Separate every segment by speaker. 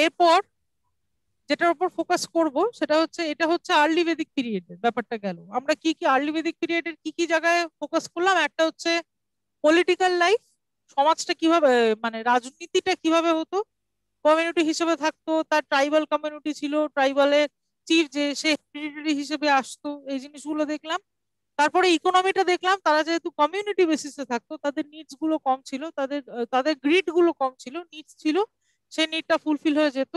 Speaker 1: এরপর যেটার উপর ফোকাস করব সেটা হচ্ছে, এটা হচ্ছে আর্লি বেদিক পিরিয়ডের ব্যাপারটা গেল। আমরা কি কি আর্লি বেদিক পিরিয়ডের কি কি জায়গায় ফোকাস করলাম? একটা হচ্ছে পলিটিক্যাল লাইফ, সমাজটা কিভাবে, মানে রাজনীতিটা কিভাবে হতো, কমিউনিটি হিসেবে থাকতো, তার ট্রাইবাল কমিউনিটি ছিল, ট্রাইবালের চিফ যে সে হেরিডিটারি হিসেবে আসতো, এই জিনিসগুলো দেখলাম। তারপরে ইকোনমিটা দেখলাম, তারা যেহেতু কমিউনিটি বেসিসে থাকতো, তাদের নিডস গুলো কম ছিল, তাদের গ্রিড গুলো কম ছিল, নিডস ছিল, সেই নিডটা ফুলফিল হয়ে যেত,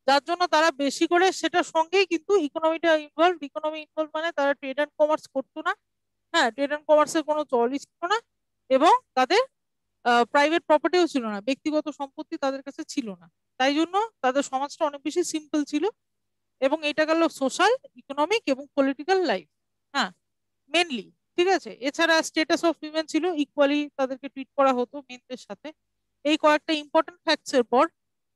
Speaker 1: যার জন্য তারা বেশি করে সেটার সঙ্গেই কিন্তু ইকোনমিটা ইনভলভ। ইকোনমি ইনভলভ মানে তারা ট্রেড অ্যান্ড কমার্স করতো না। হ্যাঁ, ট্রেড অ্যান্ড কমার্সের কোনো চলই ছিল না। এবং তাদের প্রাইভেট প্রপার্টিও ছিল না, ব্যক্তিগত সম্পত্তি তাদের কাছে ছিল না। তাই জন্য তাদের সমাজটা অনেক বেশি সিম্পল ছিল। এবং এটা গেল সোশ্যাল, ইকোনমিক এবং পলিটিক্যাল লাইফ। হ্যাঁ, মেনলি। ঠিক আছে, এছাড়া স্টেটাস অফ উইমেন ছিল, ইকুয়ালি তাদেরকে ট্রিট করা হতো মেনদের সাথে। এই কয়েকটা ইম্পর্টেন্ট ফ্যাক্টস এর পর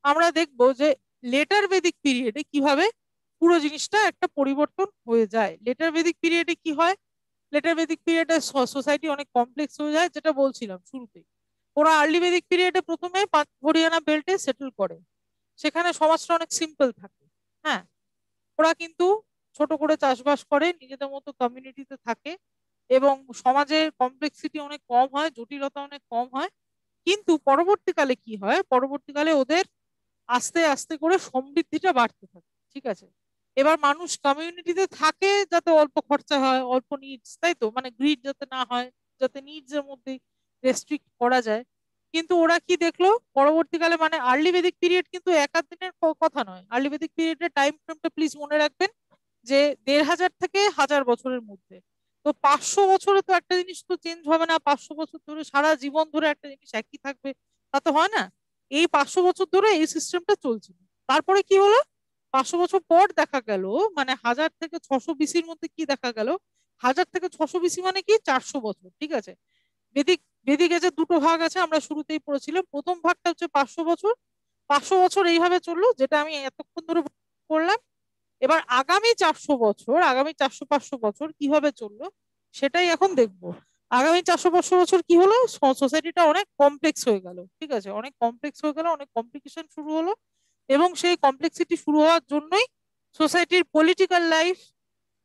Speaker 1: আমরা দেখবো যে লেটার বেদিক পিরিয়ডে কিভাবে পুরো জিনিসটা একটা পরিবর্তন হয়ে যায়। লেটার বেদিক পিরিয়ডে কি হয়? লেটার বেদিক পিরিয়ডে সোসাইটি অনেক কমপ্লেক্স হয়ে যায়, যেটা বলছিলাম শুরুতেই। ওরা আর্লি বেদিক পিরিয়ডে প্রথমে হরিয়ানা বেল্টে সেটেল করে, সেখানে সমাজটা অনেক সিম্পল থাকে। হ্যাঁ, ওরা কিন্তু ছোট করে চাষবাস করে, নিজেদের মতো কমিউনিটিতে থাকে, এবং সমাজের কমপ্লেক্সিটি অনেক কম হয়, জটিলতা অনেক কম হয়। কিন্তু পরবর্তীকালে কি হয়, পরবর্তীকালে ওদের আস্তে আস্তে করে সমৃদ্ধিটা বাড়তে থাকে। ঠিক আছে, এবার মানুষ কমিউনিটিতে থাকে যাতে অল্প খরচা হয়, অল্প নিডস, তাই তো, মানে গ্রিড যাতে না হয়, যাতে নিডস এর মধ্যে রেস্ট্রিক্ট করা যায়। কিন্তু ওরা কি দেখলো পরবর্তীকালে, মানে আর্লি বেদিক পিরিয়ড কিন্তু এক আধ দিনের কথা নয়। আর্লি বেদিক পিরিয়ডের টাইম ফ্রেমটা প্লিজ মনে রাখবেন, যে ১,৫০০ থেকে ১,০০০ বছরের মধ্যে। তো ৫০০ বছরে তো একটা জিনিস তো চেঞ্জ হবে না, ৫০০ বছর ধরে সারা জীবন ধরে একটা জিনিস একই থাকবে, তা তো হয় না। এই ৫০০ বছর ধরে এই সিস্টেমটা চলছিল। তারপরে কি হলো, ৫০০ বছর পর দেখা গেল, মানে ১,০০০ থেকে ৬০০ বিসির মধ্যে কি দেখা গেল, ১,০০০ থেকে ৬০০ বিসি মানে কি ৪০০ বছর। ঠিক আছে, বেদিক বেদিক এজে দুটো ভাগ আছে, আমরা শুরুতেই পড়েছিলাম। প্রথম ভাগটা হচ্ছে ৫০০ বছর। ৫০০ বছর এইভাবে চললো, যেটা আমি এতক্ষণ ধরে করলাম। এবার আগামী ৪০০ বছর, আগামী ৪০০ ৫০০ বছর কিভাবে চললো সেটাই এখন দেখবো। আগামী ৪০০ ৫০০ বছর কি হলো, সোসাইটিটা অনেক কমপ্লেক্স হয়ে গেল। ঠিক আছে, অনেক কমপ্লেক্স হয়ে গেল, অনেক কমপ্লিকেশন শুরু হলো। এবং সেই কমপ্লেক্সিটি শুরু হওয়ার জন্যই সোসাইটির পলিটিক্যাল লাইফ,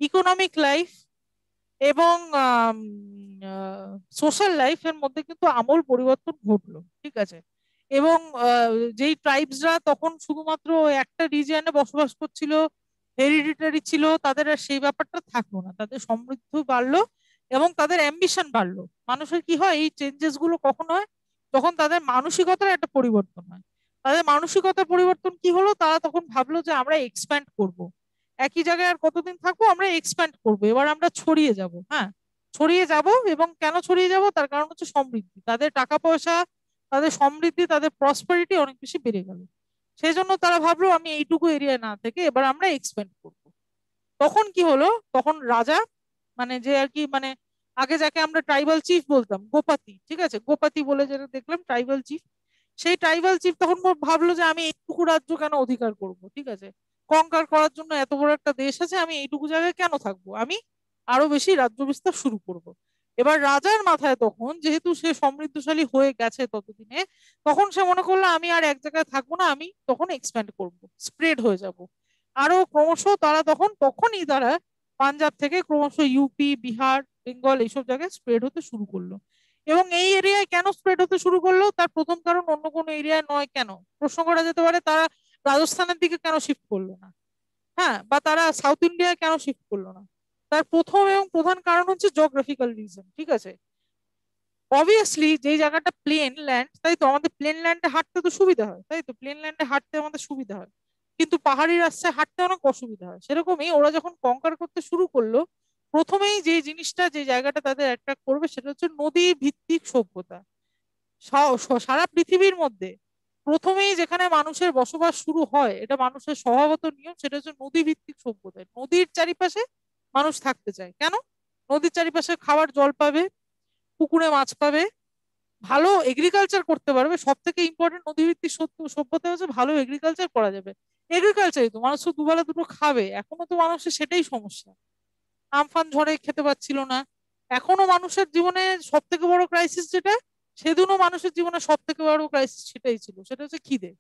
Speaker 1: ইকোনমিক লাইফ এবং সোশ্যাল লাইফের মধ্যে কিন্তু আমূল পরিবর্তন ঘটলো। ঠিক আছে, এবং যেই ট্রাইবসরা তখন শুধুমাত্র একটা রিজিয়নে বসবাস করছিল, হেরিডিটারি ছিল, তাদের আর সেই ব্যাপারটা থাকলো না, তাদের সমৃদ্ধি বাড়লো এবং তাদের অ্যাম্বিশন বাড়লো। মানুষের কি হয়, এই চেঞ্জেস গুলো কখন হয়, যখন তাদের মানসিকতার একটা পরিবর্তন হয়। তাদের মানসিকতার পরিবর্তন কি হলো, তারা তখন ভাবলো যে আমরা এক্সপ্যান্ড করব, একই জায়গায় আর কতদিন থাকবো, আমরা এক্সপ্যান্ড করবো, এবার আমরা ছড়িয়ে যাব। হ্যাঁ, ছড়িয়ে যাব। এবং কেন ছড়িয়ে যাব, তার কারণ হচ্ছে সমৃদ্ধি, তাদের টাকা পয়সা, তাদের সমৃদ্ধি, তাদের প্রসপারিটি অনেক বেশি বেড়ে গেল। সেই জন্য তারা ভাবলো আমি এইটুকু এরিয়া না থেকে এবার আমরা এক্সপ্যান্ড করব। তখন কি হলো, তখন রাজা, মানে যে আর কি, মানে আগে যাকে আমরা ট্রাইবাল চিফ বলতাম, গোপাতি, ঠিক আছে, গোপাতি বলে যেটা দেখলাম ট্রাইবাল চিফ, সেই ট্রাইবাল চিফ তখন ভাবলো যে আমি এইটুকু রাজ্য কেন অধিকার করব। ঠিক আছে, কঙ্কার করার জন্য এত বড় একটা দেশ আছে, আমি এইটুকু জায়গায় কেন থাকবো, আমি আরো বেশি রাজ্য বিস্তার শুরু করব। এবার রাজার মাথায় তখন, যেহেতু সে সমৃদ্ধশালী হয়ে গেছে ততদিনে, তখন সে মনে করলো আমি আর এক জায়গায় থাকবো না, আমি তখন এক্সপ্যান্ড করব, স্প্রেড হয়ে যাব আরো ক্রমশ। তারা তখনই তারা পাঞ্জাব থেকে ক্রমশ ইউপি, বিহার, বেঙ্গল এইসব জায়গায় স্প্রেড হতে শুরু করলো। এবং এই এরিয়ায় কেন স্প্রেড হতে শুরু করলো, তার প্রথম কারণ অন্য কোনো এরিয়ায় নয়। কেন, প্রশ্ন করা যেতে পারে, তারা রাজস্থানের দিকে কেন শিফট করলো না, হ্যাঁ, বা তারা সাউথ ইন্ডিয়ায় কেন শিফট করলো না? তার প্রথম এবং প্রধান কারণ হচ্ছে জিওগ্রাফিক্যাল রিজন। ঠিক আছে, অবভিয়াসলি যেই জায়গাটা প্লেন ল্যান্ড, তাই তো, আমাদের প্লেন ল্যান্ডে হাঁটতে তো সুবিধা হয়, তাই তো, প্লেন ল্যান্ডে হাঁটতে আমাদের সুবিধা হয়। কিন্তু পাহাড়ি রাস্তায় হাঁটতে অনেক অসুবিধা হয়। সেরকমই ওরা যখন কঙ্কার করতে শুরু করলো, প্রথমেই যে জিনিসটা, যে জায়গাটা তাদের অ্যাট্রাক্ট করবে, সেটা হচ্ছে নদী ভিত্তিক সভ্যতা। সারা পৃথিবীর মধ্যে প্রথমেই যেখানে মানুষের বসবাস শুরু হয়, এটা মানুষের স্বভাবত নিয়ম, সেটা হচ্ছে নদী ভিত্তিক সভ্যতা। নদীর চারিপাশে মানুষ থাকতে চায়। কেন? নদীর চারিপাশে খাবার জল পাবে, পুকুরে মাছ পাবে, ভালো এগ্রিকালচার করতে পারবে। সব থেকে ইম্পর্টেন্ট নদীভিত্তিক সভ্যতা হচ্ছে ভালো এগ্রিকালচার করা যাবে। এগ্রিকালচারই তো, মানুষ তো দুবেলা দুটো খাবে, এখনো তো মানুষের সেটাই সমস্যা। আমফান ঝড়ে খেতে পাচ্ছিল না। এখনো মানুষের জীবনে সব থেকে বড় ক্রাইসিস যেটা, সেদিনও মানুষের জীবনে সব থেকে বড় ক্রাইসিস সেটাই ছিল, সেটা হচ্ছে খিদে।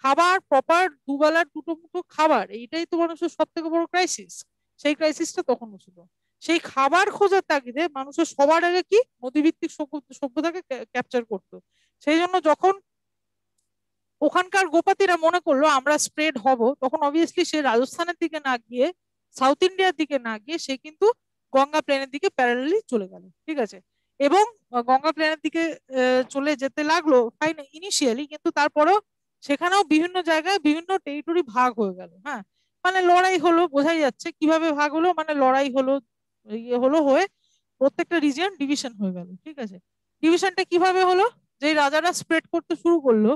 Speaker 1: খাবার প্রপার দুবেলার দুটো মুঠো খাবার, এইটাই তো মানুষের সব থেকে বড় ক্রাইসিস। সেই ক্রাইসিসটা তখনও ছিল। সেই খাবার খোঁজার তাগিদে মানুষের সবার আগে কি নদীভিত্তিক সভ্যতাকে ক্যাপচার করতো। সেই জন্য যখন ওখানকার গোপাতিরা মনে করলো আমরা স্প্রেড হব, তখন অবভিয়াসলি সে রাজস্থানের দিকে না গিয়ে, সাউথ ইন্ডিয়ার দিকে না গিয়ে সে কিন্তু গঙ্গা প্লেনের দিকে প্যারালালি চলে গেল। ঠিক আছে। এবং গঙ্গা প্লেনের দিকে চলে যেতে লাগলো ফাইন ইনিশিয়ালি, কিন্তু তারপরেও সেখানেও বিভিন্ন জায়গায় বিভিন্ন টেরিটরি ভাগ হয়ে গেল। হ্যাঁ, মানে লড়াই হলো, বোঝাই যাচ্ছে কিভাবে ভাগ হলো, মানে লড়াই হলো, ইয়ে হলো, হয়ে প্রত্যেকটা রিজিয়ন ডিভিশন হয়ে গেল। ঠিক আছে। ডিভিশনটা কিভাবে হলো, যে রাজারা স্প্রেড করতে শুরু করলো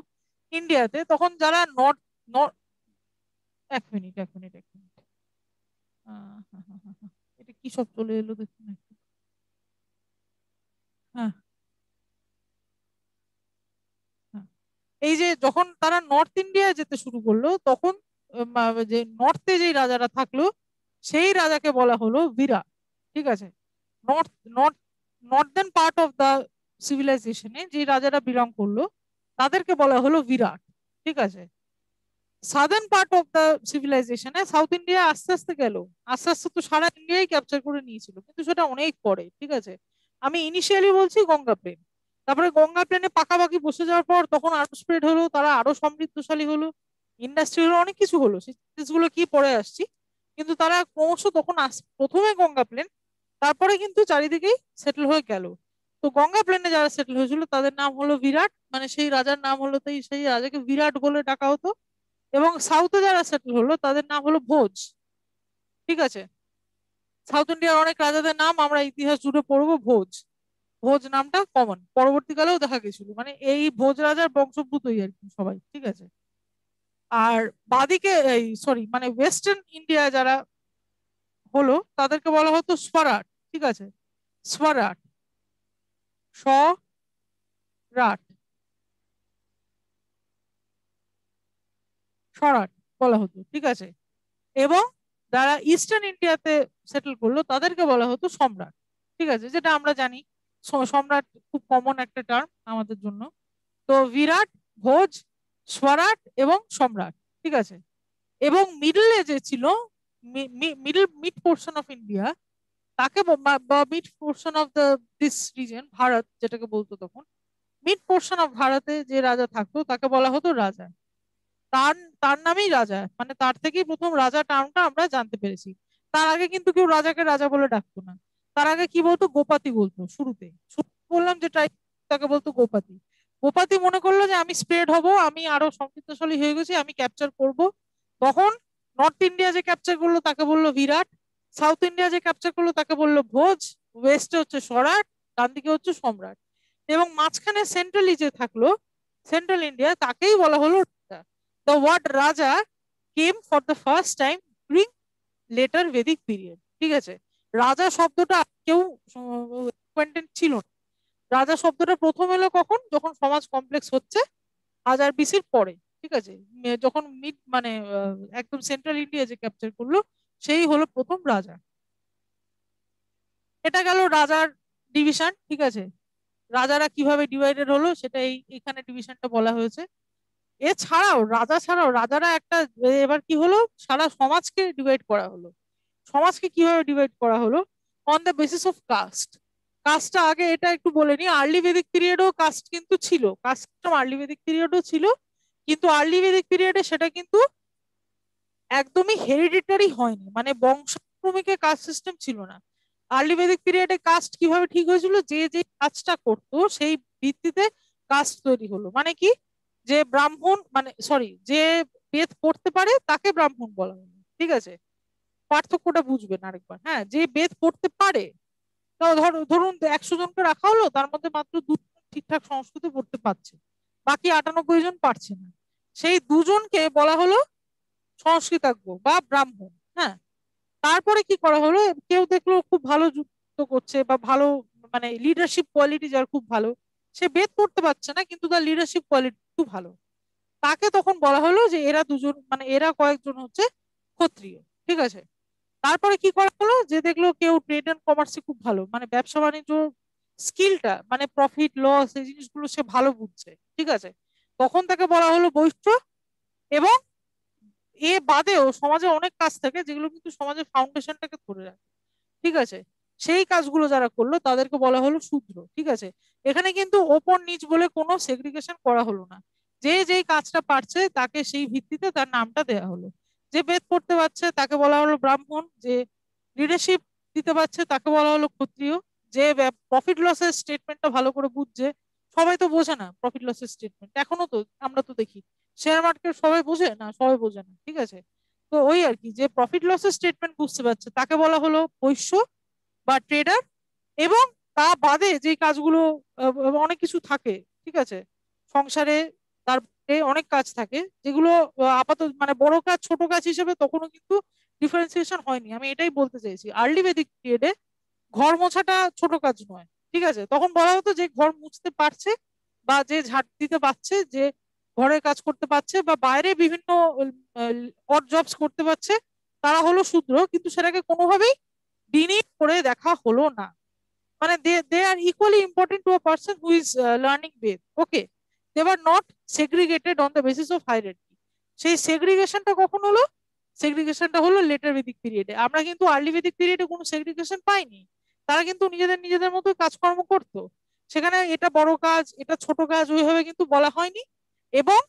Speaker 1: ইন্ডিয়াতে, তখন যারা নর্থ নর্থ, এক মিনিট এক মিনিট এক মিনিট, হ্যাঁ হ্যাঁ হ্যাঁ হ্যাঁ, এটা কি সব চলে এলো দেখুন একটু। হ্যাঁ হ্যাঁ, এই যে যখন তারা নর্থ ইন্ডিয়া যেতে শুরু করলো, তখন যে নর্থে যেই রাজারা থাকলো সেই রাজাকে বলা হলো বিরাট। ঠিক আছে। North north northern part of the সিভিলাইজেশনে যে রাজারা বিলং করলো তাদেরকে বলা হলো বিরাট। ঠিক আছে। সাদার্ন পার্ট অফ দা সিভিলাইজেশনে সাউথ ইন্ডিয়া আস্তে আস্তে গেল, আস্তে আস্তে তো সারা ইন্ডিয়াই ক্যাপচার করে নিয়েছিল, কিন্তু সেটা অনেক পরে। ঠিক আছে। আমি ইনিশিয়ালি বলছি গঙ্গা প্লেন। তারপরে গঙ্গা প্লেনে পাকাপাকি বসে যাওয়ার পর তখন আরো স্প্রেড হলো, তারা আরো সমৃদ্ধশালী হলো, ইন্ডাস্ট্রি হলো, অনেক কিছু হলো, সেই জিনিসগুলো কি পরে আসছি। কিন্তু তারা ক্রমশ তখন প্রথমে গঙ্গা প্লেন, তারপরে কিন্তু চারিদিকেই সেটেল হয়ে গেল। তো গঙ্গা প্লেনে যারা সেটেল হয়েছিল তাদের নাম হলো বিরাট, মানে সেই রাজার নাম হলো, তাই সেই রাজাকে বিরাট বলে ডাকা হতো। এবং সাউথে যারা সেটেল হলো তাদের নাম হলো ভোজ। ঠিক আছে। সাউথ ইন্ডিয়ার অনেক রাজাদের নাম আমরা ইতিহাস জুড়ে পড়বো ভোজ। ভোজ নামটা কমন, পরবর্তীকালেও দেখা গেছিল, মানে এই ভোজ রাজার বংশোদ্ভূতই আর কি সবাই। ঠিক আছে। আর বাদিকে এই সরি মানে ওয়েস্টার্ন ইন্ডিয়া যারা হলো তাদেরকে বলা হতো স্বরাট। ঠিক আছে। স্বরাট, স্বরাট, স্বরাট বলা হতো। ঠিক আছে। এবং যারা ইস্টার্ন ইন্ডিয়াতে সেটেল করলো তাদেরকে বলা হতো সম্রাট। ঠিক আছে, যেটা আমরা জানি সম্রাট খুব কমন একটা টার্ম আমাদের জন্য। তো বিরাট, ভোজ, স্বরাট এবং সম্রাট। ঠিক আছে। এবং মিডলে যে ছিল, middle mid portion of India, তাকে বা mid portion of the this reason Bharat যেটাকে বলতো তখন, মিড পোর্শন অফ ভারতে যে রাজা থাকতো তাকে বলা হতো রাজা। তার তার নামেই রাজা, মানে তার থেকেই প্রথম রাজা টার্মটা আমরা জানতে পেরেছি। তার আগে কিন্তু কেউ রাজাকে রাজা বলে ডাকতো না। তার আগে কি বলতো, গোপাতি বলতো। শুরুতে বললাম যে ট্রাইব, তাকে বলতো গোপাতি। গোপাতি মনে করলো যে আমি স্প্রেড হব, আমি আরো সমৃদ্ধশালী হয়ে গেছি, আমি ক্যাপচার করব। তখন নর্থ ইন্ডিয়া যে ক্যাপচার করলো তাকে বললো বিরাট, সাউথ ইন্ডিয়া যে ক্যাপচার করলো তাকে বললো ভোজ, ওয়েস্টে হচ্ছে স্বরাট, ডান দিকে হচ্ছে সম্রাট, এবং মাঝখানে সেন্ট্রালি যে থাকলো, সেন্ট্রাল ইন্ডিয়া, তাকেই বলা হলো রাজা। The word রাজা came for the first time during later Vedic period. ঠিক আছে। রাজা শব্দটা কেউ acquainted ছিল না। রাজা শব্দটা প্রথম এলো কখন, যখন সমাজ কমপ্লেক্স হচ্ছে 1000 BC পরে। ঠিক আছে। যখন মিড মানে একদম সেন্ট্রাল ইন্ডিয়া যে ক্যাপচার করলো সেই হলো প্রথম রাজা। এটা গেল রাজার ডিভিশন। ঠিক আছে। রাজারা কিভাবে ডিভাইডেড হলো সেটা এখানে ডিভিশনটা বলা হয়েছে। এছাড়াও রাজা ছাড়াও রাজারা একটা, এবার কি হলো, সারা সমাজকে ডিভাইড করা হলো। সমাজকে কিভাবে ডিভাইড করা হলো, on the basis of caste. কাস্টটা আগে এটা একটু বলে নি, আর্লি বেদিক পিরিয়ডও কাস্ট কিন্তু ছিল, কাস্ট সিস্টেম আর্লি বেদিক পিরিয়ডও ছিল, কিন্তু আর্লি বেদিক পিরিয়ডে সেটা কিন্তু একদমই হেরিডিটারি হয়নি, মানে বংশানুক্রমিক কাস্ট সিস্টেম ছিল না। আর্লি বেদিক পিরিয়ডে কাস্ট কিভাবে ঠিক হয়েছিল, যে যে কাজটা করতো সেই ভিত্তিতে কাস্ট তৈরি হলো। মানে কি, যে ব্রাহ্মণ মানে সরি যে বেদ পড়তে পারে তাকে ব্রাহ্মণ বলা হলো। ঠিক আছে। পার্থক্যটা বুঝবেন আরেকবার। হ্যাঁ, যে বেদ পড়তে পারে, তো ধরুন 100 জনকে রাখা হলো, তার মধ্যে মাত্র 2 জন ঠিকঠাক সংস্কৃত পড়তে পারছে, বাকি 98 জন পারছে না, সেই দুজনকে বলা হলো সংস্কৃতজ্ঞ বা ব্রাহ্মণ। হ্যাঁ। তারপরে কি করা হলো, কেউ দেখলো খুব ভালো যুক্ত করছে বা ভালো, মানে লিডারশিপ কোয়ালিটি যার খুব ভালো, সে বেদ পড়তে পারছে না কিন্তু তার লিডারশিপ কোয়ালিটি খুব ভালো, তাকে তখন বলা হলো যে এরা দুজন, মানে এরা কয়েকজন হচ্ছে ক্ষত্রিয়। ঠিক আছে। তারপরে কি করা হলো, যে দেখলো কেউ ট্রেড এন্ড কমার্সে খুব ভালো, মানে ব্যবসা বাণিজ্য স্কিলটা, মানে প্রফিট লস এই জিনিসগুলো সে ভালো বুঝছে। ঠিক আছে। তখন তাকে বলা হলো বৈশ্য। এবং এ বাদেও সমাজে অনেক কাজ থাকে যেগুলো কিন্তু সমাজের ফাউন্ডেশনটাকে ধরে রাখে, ঠিক আছে? সেই কাজগুলো যারা করলো তাদেরকে বলা হলো শূদ্র, ঠিক আছে? এখানে কিন্তু ওপর নিচ বলে কোনো সেগ্রিগেশন করা হলো না, যে যেই কাজটা পারছে তাকে সেই ভিত্তিতে তার নামটা দেয়া হলো। যে বেদ পড়তে পারছে তাকে বলা হলো ব্রাহ্মণ, যে লিডারশিপ দিতে পারছে তাকে বলা হলো ক্ষত্রিয়, যে প্রফিট লসের স্টেটমেন্টটা ভালো করে বুঝছে, সবাই তো বোঝে না প্রফিট লসের স্টেটমেন্ট, এখনো তো আমরা তো দেখি শেয়ার মার্কেট সবাই বোঝে না, সবাই বোঝে না, ঠিক আছে? তো ওই আর কি, যে প্রফিট লসের স্টেটমেন্ট বুঝতে পারছে তাকে বলা হলো বৈশ্য বা ট্রেডার। এবং তা বাদে যে কাজগুলো অনেক কিছু থাকে, ঠিক আছে, সংসারে, তার অনেক কাজ থাকে যেগুলো আপাতত মানে বড় কাজ ছোট কাজ হিসেবে তখনও কিন্তু ডিফারেন্সিয়েশন হয়নি। আমি এটাই বলতে চাইছি, আর্লি বেদিক পিরিয়ডে ঘর মোছাটা ছোট কাজ নয়, ঠিক আছে? তখন বলা হতো যে ঘর মুছতে পারছে বা যে ঝাড় দিতে পারছে, যে ঘরের কাজ করতে পারছে বা বাইরে বিভিন্ন অড জবস করতে পারছে, তারা হলো শূদ্র। কিন্তু সেটাকে কোনোভাবেই ডিনিট করে দেখা হলো না। মানে they are equally important to a person who is learning Veda, okay? They are not segregated on the basis of hierarchy. সেই সেগ্রিগেশনটা কখন হলো? সেগ্রিগেশনটা হলো লেটার বেদিক পিরিয়ডে। আমরা কিন্তু আর্লি বেদিক পিরিয়ডে কোনো সেগ্রিগেশন পাইনি। তারা কিন্তু নিজেদের নিজেদের মতো কাজকর্ম করতো, সেখানে এটা বড় কাজ এটা ছোট কাজ ওইভাবে কিন্তু বলা হয়নি। এবং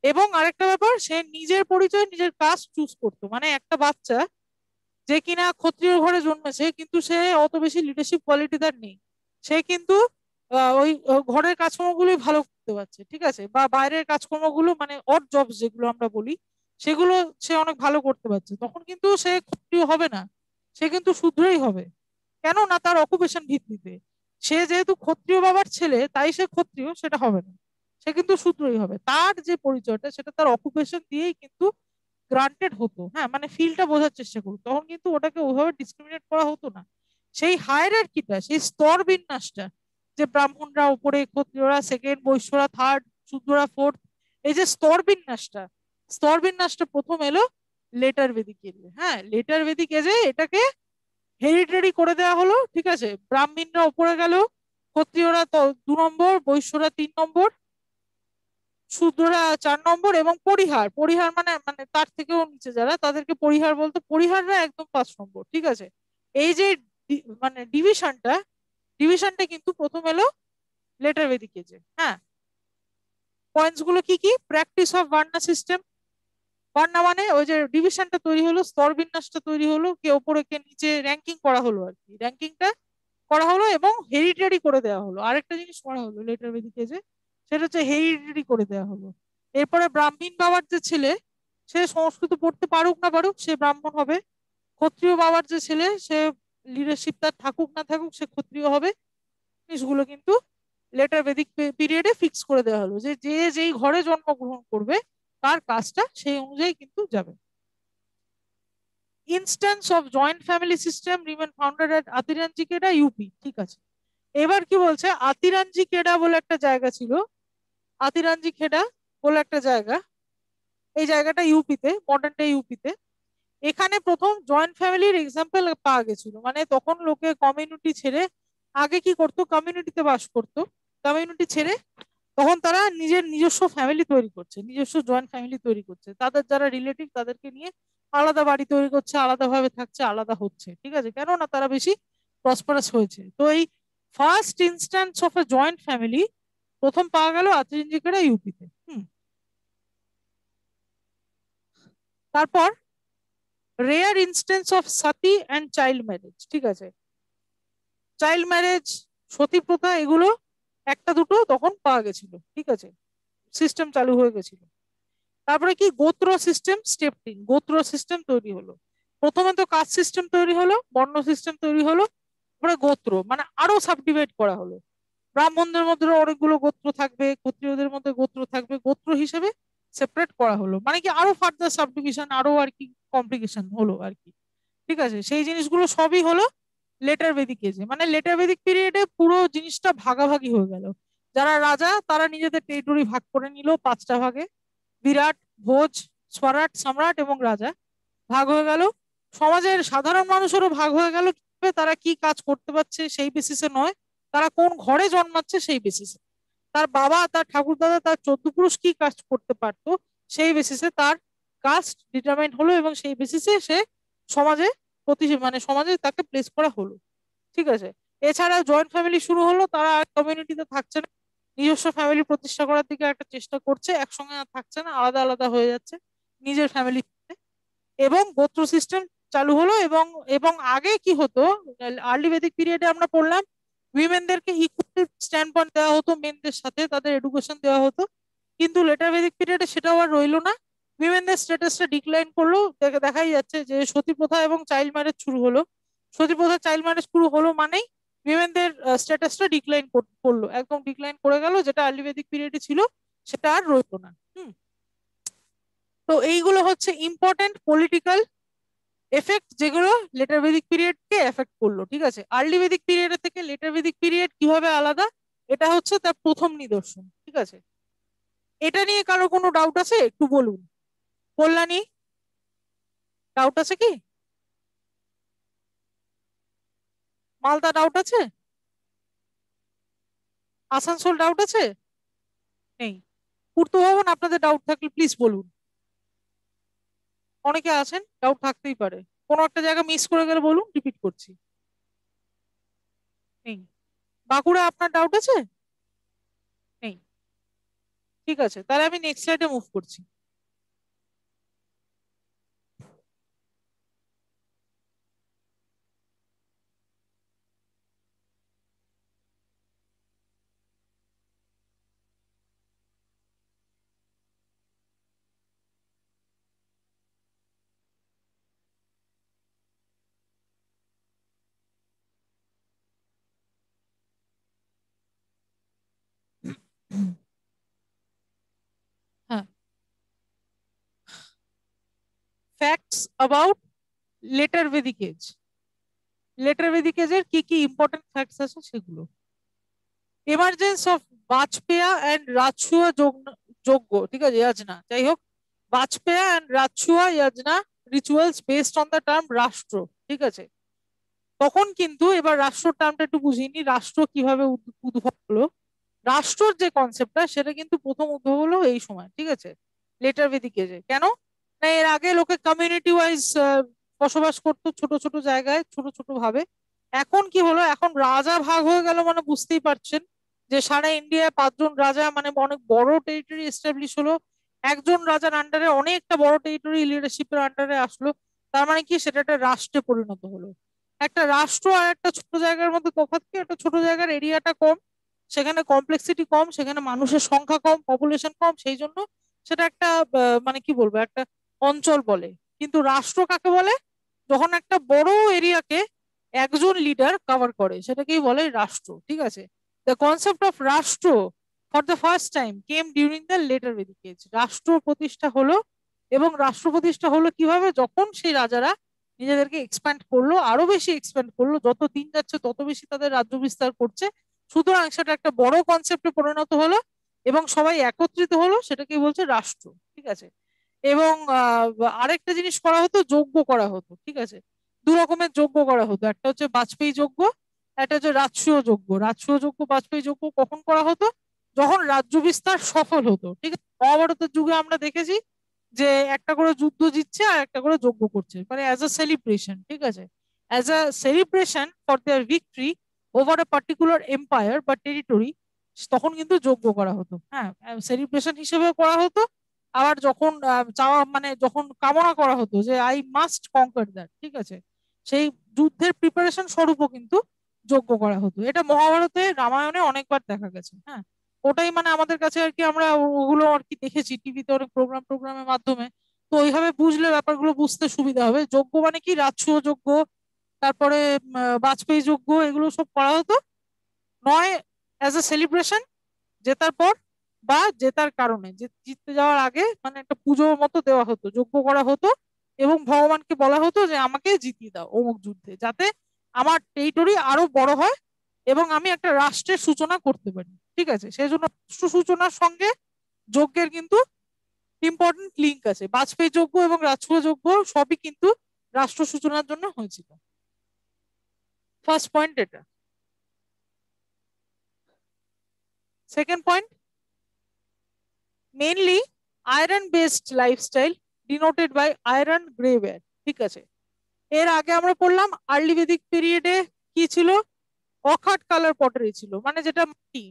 Speaker 1: এবং আরেকটা ব্যাপার, সে নিজের পরিচয় নিজের কাজ চুজ করতো। মানে একটা বাচ্চা যে কিনা ক্ষত্রিয় ঘরে জন্মেছে কিন্তু সে অত বেশি লিডারশিপ কোয়ালিটি তার নেই, সে কিন্তু ওই ঘরের কাজকর্মগুলোই ভালো করতে পারছে, ঠিক আছে, বা বাইরের কাজকর্মগুলো মানে অড জবস যেগুলো আমরা বলি সেগুলো সে অনেক ভালো করতে পারছে, তখন কিন্তু সে ক্ষত্রিয় হবে না, সে কিন্তু শূদ্রই হবে। কেন না? তার অকুপেশন ভিত্তিতে। সে যেহেতু ক্ষত্রিয় বাবার ছেলে তাই সে ক্ষত্রিয় সেটা হবে না, সে কিন্তু শূদ্রই হবে। তার যে পরিচয়টা সেটা তার অকুপেশন দিয়েই কিন্তু গ্রান্টেড হতো। হ্যাঁ, মানে ফিলটা বোঝার চেষ্টা করুন, তখন কিন্তু ওটাকে ওইভাবে ডিসক্রিমিনেট করা হতো না। সেই হায়ারার্কিটা, সেই স্তর বিন্যাসটা, যে ব্রাহ্মণরা উপরে, ক্ষত্রিয়রা সেকেন্ড, বৈশ্যরা থার্ড, শূদ্ররা ফোর্থ, এই যে স্তর বিন্যাসটা প্রথম এলো লেটার বেদিক এজে। হ্যাঁ, লেটার বেদিক এজে এটাকে হেরিটেরি করে দেওয়া হলো, ঠিক আছে? ব্রাহ্মণরা উপরে গেল, ক্ষত্রিয়রা তো 2 নম্বর, বৈশ্যরা 3 নম্বর, শূদ্ররা 4 নম্বর, এবং পরিহার, পরিহার মানে মানে তার থেকেও নিচে যারা তাদেরকে পরিহার বলতো, পরিহাররা একদম 5 নম্বর, ঠিক আছে? এই যে মানে ডিভিশনটা কিন্তু প্রথম এলো লেটার বেদিক এজে। হ্যাঁ, পয়েন্টস গুলো কি কি? Practice of Verna system. Verna মানে ওই যে ডিভিশনটা তৈরি হলো, স্তর বিন্যাসটা তৈরি হলো, কে ওপরে কে নিচে, র্যাঙ্কিং করা হলো আর কি, র্যাঙ্কিংটা করা হলো এবং হেরিটেরি করে দেওয়া হলো। আরেকটা জিনিস করা হলো লেটার বেদিক এজে, সেটা হচ্ছে হেরিটেরি করে দেওয়া হলো। এরপরে ব্রাহ্মণ বাবার যে ছেলে, সে সংস্কৃত পড়তে পারুক না পারুক সে ব্রাহ্মণ হবে। ক্ষত্রিয় বাবার যে ছেলে, সে লিডারশিপ তার থাকুক না থাকুক সে ক্ষত্রিয় হবে। জিনিসগুলো কিন্তু লেটার বেদিক পিরিয়ডে ফিক্স করে দেওয়া হলো, যে যে যেই ঘরে জন্মগ্রহণ করবে তার কাজটা সেই অনুযায়ী কিন্তু যাবে। Instance of joint family system remain founded at Atranjikhera, UP, ঠিক আছে? এবার কি বলছে, আতিরাঞ্জি কেডা বলে একটা জায়গা ছিল, আতিরাঞ্জি খেডা বলে একটা জায়গা, এই জায়গাটা ইউপিতে, মডার্ন ডে ইউপিতে। এখানে প্রথম জয়েন্ট ফ্যামিলির এক্সাম্পল পাওয়া গেছিল। মানে তখন লোকে কমিউনিটি ছেড়ে, আগে কি করতো, কমিউনিটিতে বাস করতো, কমিউনিটি ছেড়ে তখন তারা নিজের নিজস্ব ফ্যামিলি তৈরি করছে, নিজস্ব জয়েন্ট ফ্যামিলি তৈরি করছে, তাদের যারা রিলেটিভ তাদেরকে নিয়ে আলাদা বাড়ি তৈরি করছে, আলাদাভাবে থাকছে, আলাদা হচ্ছে, ঠিক আছে? কেননা তারা বেশি প্রসপারাস হয়েছে। তো এই first instance of A joint family প্রথম পাওয়া গেল আতিরঞ্জিকেরা ইউপিতে। তারপর rare instance of Sati and child marriage, ঠিক আছে? চাইল্ড ম্যারেজ, সতী প্রথা, এগুলো একটা দুটো তখন পাওয়া গেছিল, ঠিক আছে, সিস্টেম চালু হয়ে গেছিল। তারপরে কি, গোত্র সিস্টেম, স্টেপ 3 গোত্র সিস্টেম তৈরি হলো। প্রথমে তো কাস্ট সিস্টেম তৈরি হলো, বর্ণ সিস্টেম তৈরি হলো, তারপরে গোত্র মানে আরো সাবডিভাইড করা হলো। ব্রাহ্মণদের মধ্যে অনেকগুলো গোত্র থাকবে, ক্ষত্রিয়দের মধ্যে গোত্র থাকবে, গোত্র হিসেবে সেপারেট করা হলো। মানে কি আরো ফার্দার সাবডিভিশন, আরো আর কি কমপ্লিকেশন হলো আর কি, ঠিক আছে? সেই জিনিসগুলো সবই হলো লেটার বেদিক এজে। মানে লেটার বেদিক পিরিয়ডে পুরো জিনিসটা ভাগাভাগি হয়ে গেল। যারা রাজা তারা নিজেদের টেরিটরি ভাগ করে নিল 5টা ভাগে, বিরাট, ভোজ, স্বরাট, সম্রাট এবং রাজা ভাগ হয়ে গেল। সমাজের সাধারণ মানুষেরও ভাগ হয়ে গেল, কিভাবে তারা কি কাজ করতে পারছে সেই বেসিসে নয়, তারা কোন ঘরে জন্মাচ্ছে সেই বেসিসে। তার বাবা, তার ঠাকুরদাদা, তার 14 পুরুষ কি কাজ করতে পারতো সেই বেসিসে তার কাস্ট ডিটারমাইন হলো এবং সেই বেসিসে সে সমাজে মানে সমাজে তাকে প্লেস করা হলো। ঠিক আছে। এছাড়া জয়েন্ট ফ্যামিলি শুরু হলো, তারা কমিউনিটিতে থাকছে না, নিজস্ব ফ্যামিলি প্রতিষ্ঠা করার দিকে একটা চেষ্টা করছে, একসঙ্গে আর থাকছে না, আলাদা আলাদা হয়ে যাচ্ছে নিজের ফ্যামিলি। এবং গোত্র সিস্টেম চালু হলো। এবং এবং আগে কি হতো, আর্লি বেদিক পিরিয়ডে আমরা পড়লাম উইমেনদেরকে ইকুয়াল স্ট্যান্ড পয়েন্ট দেওয়া হতো মেনদের সাথে, তাদের এডুকেশন দেওয়া হতো। কিন্তু লেটার বেদিক পিরিয়ডে সেটাও আর রইলো না, উইমেনদের স্ট্যাটাসটা ডিক্লাইন করলো। দেখাই যাচ্ছে যে সতী প্রথা এবং চাইল্ড ম্যারেজ শুরু হলো। সতী প্রথা চাইল্ড ম্যারেজ শুরু হলো মানেই উইমেনদের স্ট্যাটাসটা ডিক্লাইন করলো, একদম ডিক্লাইন করে গেল, যেটা আর্লি বেদিক পিরিয়ডে ছিল সেটা আর রইলো না। তো এইগুলো হচ্ছে ইম্পর্টেন্ট পলিটিক্যাল এফেক্ট যেগুলো লেটার বেদিক পিরিয়ডকে এফেক্ট করলো। ঠিক আছে, আর্লি বেদিক পিরিয়ড থেকে লেটার বেদিক পিরিয়ড কিভাবে আলাদা, এটা হচ্ছে তার প্রথম নিদর্শন। ঠিক আছে, এটা নিয়ে কারো কোনো ডাউট আছে একটু বলুন। কল্যাণী, ডাউট আছে কি? মালদা ডাউট আছে? আসানসোল ডাউট আছে? নেই? পূর্ত ভবন আপনাদের ডাউট থাকলে প্লিজ বলুন। অনেকে আছেন, ডাউট থাকতেই পারে, কোনো একটা জায়গা মিস করে গেলে বলুন, রিপিট করছি। নেই? বাঁকুড়া আপনার ডাউট আছে? নেই? ঠিক আছে, তাহলে আমি নেক্সট স্লাইডে মুভ করছি। হ্যাঁ, facts about later Vedic age. Later Vedic এজের কি কি ইম্পর্টেন্ট ফ্যাক্টস আছে সেগুলো। Emergence of Vajapeya and Rajasuya yajna, ঠিক আছে, ইয়াজনা, যাই হোক, Vajapeya and Rajasuya yajna rituals based on the term rashtra. ঠিক আছে, তখন কিন্তু এবার রাষ্ট্র টার্মটা একটু বুঝিনি, রাষ্ট্র কিভাবে উদ্ভব হলো। রাষ্ট্রর যে কনসেপ্টটা সেটা কিন্তু প্রথম উদ্ভব হলো এই সময়। ঠিক আছে, লেটার ভেদিক এজে। কেন না, এর আগে লোকে কমিউনিটি ওয়াইজ বসবাস করতো ছোট ছোট জায়গায়, ছোট ছোট ভাবে। এখন কি হলো, এখন রাজা ভাগ হয়ে গেল, মানে বুঝতেই পারছেন যে সারা ইন্ডিয়ায় 5 জন রাজা, মানে অনেক বড় টেরিটরি এস্টাবলিশ হলো। একজন রাজার আন্ডারে অনেকটা বড় টেরিটরি লিডারশিপের আন্ডারে আসলো। তার মানে কি, সেটা একটা রাষ্ট্রে পরিণত হলো। একটা রাষ্ট্র আর একটা ছোট জায়গার মধ্যে তফাৎ কি, একটা ছোট জায়গার এরিয়াটা কম, সেখানে কমপ্লেক্সিটি কম, সেখানে মানুষের সংখ্যা কম, পপুলেশন কম, সেই জন্য সেটা একটা মানে কি বলবো, একটা অঞ্চল বলে। কিন্তু রাষ্ট্র কাকে বলে, যখন একটা বড় এরিয়াকে একজন লিডার কভার করে সেটাকেই বলে রাষ্ট্র। ঠিক আছে, দ্য কনসেপ্ট অফ রাষ্ট্র for the first time came during the later Vedic age. রাষ্ট্র প্রতিষ্ঠা হলো, এবং রাষ্ট্র প্রতিষ্ঠা হলো কিভাবে, যখন সেই রাজারা নিজেদেরকে এক্সপ্যান্ড করলো, আরো বেশি এক্সপ্যান্ড করলো, যত দিন যাচ্ছে তত বেশি তাদের রাজ্য বিস্তার করছে, সুতরাং সেটা একটা বড় কনসেপ্টে পরিণত হলো এবং সবাই একত্রিত হলো, সেটাকে বলছে রাষ্ট্র। ঠিক আছে, এবং আরেকটা জিনিস করা হতো, যজ্ঞ করা হতো। ঠিক আছে, দু রকমের যজ্ঞ করা হতো, একটা হচ্ছে বাজপেয়ী যজ্ঞ, একটা হচ্ছে রাজসূয় যজ্ঞ। রাজসূয় যজ্ঞ, বাজপেয়ী যজ্ঞ কখন করা হতো, যখন রাজ্য বিস্তার সফল হতো। ঠিক আছে, মহাভারতের যুগে আমরা দেখেছি যে একটা করে যুদ্ধ জিতছে আর একটা করে যজ্ঞ করছে, মানে অ্যাজ আ সেলিব্রেশন। ঠিক আছে, as a celebration for their victory over a particular empire বা টেরিটরি, তখন কিন্তু যজ্ঞ করা হতো। হ্যাঁ, সেলিব্রেশন হিসেবে করা হতো। আবার যখন চাওয়া, মানে যখন কামনা করা হতো যে আই মাস্ট কনকার দ্যাট, ঠিক আছে, সেই যুদ্ধের প্রিপারেশন স্বরূপও কিন্তু যজ্ঞ করা হতো। এটা মহাভারতে, রামায়ণে অনেকবার দেখা গেছে। হ্যাঁ, ওটাই মানে আমাদের কাছে আর কি, আমরা ওগুলো আর কি দেখেছি টিভিতে অনেক প্রোগ্রামের মাধ্যমে। তো ওইভাবে বুঝলে ব্যাপারগুলো বুঝতে সুবিধা হবে। যজ্ঞ মানে কি, রাজসূয় যজ্ঞ, তারপরে বাজপেয়ী যজ্ঞ, এগুলো সব করা হতো নয় অ্যাজ এ সেলিব্রেশন জেতার পর, বা জেতার কারণে, যে জিততে যাওয়ার আগে, মানে একটা পুজোর মতো দেওয়া হতো, যজ্ঞ করা হতো, এবং ভগবানকে বলা হতো যে আমাকে জিতিয়ে দাও অমুক যুদ্ধে, যাতে আমার টেরিটরি আরো বড় হয় এবং আমি একটা রাষ্ট্রের সূচনা করতে পারি। ঠিক আছে, সেই জন্য রাষ্ট্র সূচনার সঙ্গে যজ্ঞের কিন্তু ইম্পর্টেন্ট লিঙ্ক আছে। বাজপেয়ী যজ্ঞ এবং রাজসূয় যজ্ঞ সবই কিন্তু রাষ্ট্র সূচনার জন্য হয়েছিল। ফার্স্ট পয়েন্ট এটা। Second point, mainly iron based lifestyle denoted by iron grey ware. ঠিক আছে, এর আগে আমরা পড়লাম আর্লি বেদিক পিরিয়ডে কি ছিল, অখাট কালার পটারি ছিল, মানে যেটা মাটি,